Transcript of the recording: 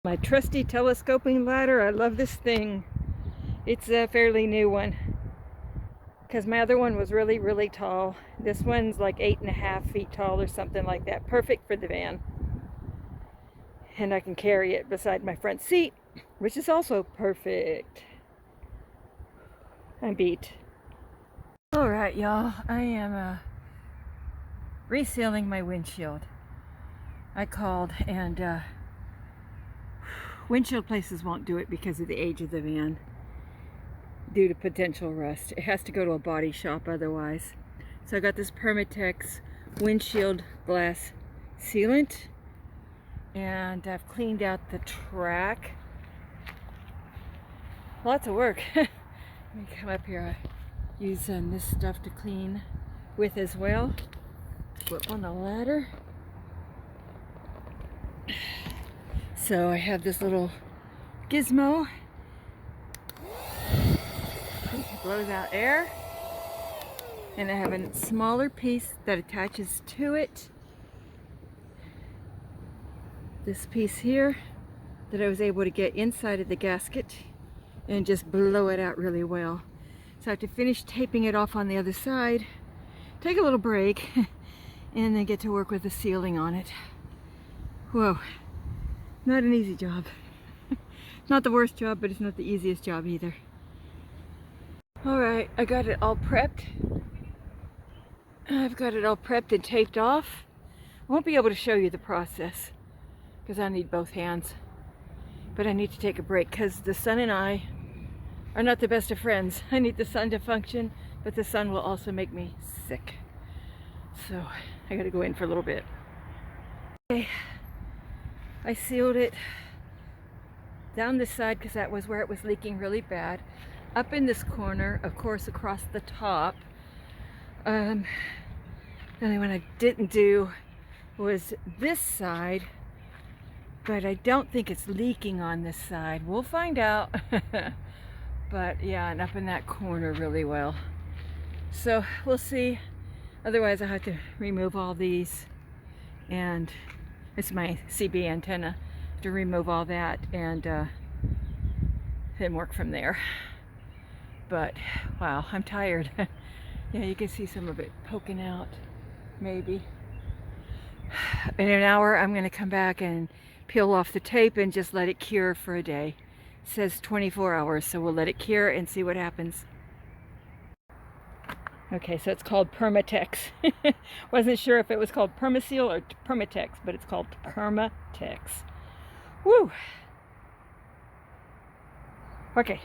My trusty telescoping ladder. I love this thing. It's a fairly new one because my other one was really tall. This one's like 8.5 feet tall or something like that. Perfect for the van. And I can carry it beside my front seat, which is also perfect. I'm beat. Alright, y'all. I am resealing my windshield. I called and windshield places won't do it because of the age of the van, due to potential rust. It has to go to a body shop otherwise. So I got this Permatex windshield glass sealant, and I've cleaned out the track. Lots of work. Let me come up here. I use this stuff to clean with as well. Put on the ladder. So I have this little gizmo. It blows out air. And I have a smaller piece that attaches to it. This piece here that I was able to get inside of the gasket and just blow it out really well. So I have to finish taping it off on the other side, take a little break, and then get to work with the sealing on it. Whoa. Not an easy job. Not the worst job, but it's not the easiest job either. Alright, I got it all prepped. I've got it all prepped and taped off. I won't be able to show you the process because I need both hands. But I need to take a break because the sun and I are not the best of friends. I need the sun to function, but the sun will also make me sick. So I gotta go in for a little bit. Okay. I sealed it down this side because that was where it was leaking really bad. Up in this corner, of course, across the top. The only one I didn't do was this side, but I don't think it's leaking on this side. We'll find out. But yeah, and up in that corner really well. So we'll see. Otherwise, I have to remove all these, and it's my CB antenna, to remove all that and then work from there. But wow, I'm tired. Yeah, you can see some of it poking out, maybe. In an hour, I'm going to come back and peel off the tape and just let it cure for a day. It says 24 hours, so we'll let it cure and see what happens. Okay, so it's called Permatex. Wasn't sure if it was called Permaseal or Permatex, but it's called Permatex. Woo! Okay.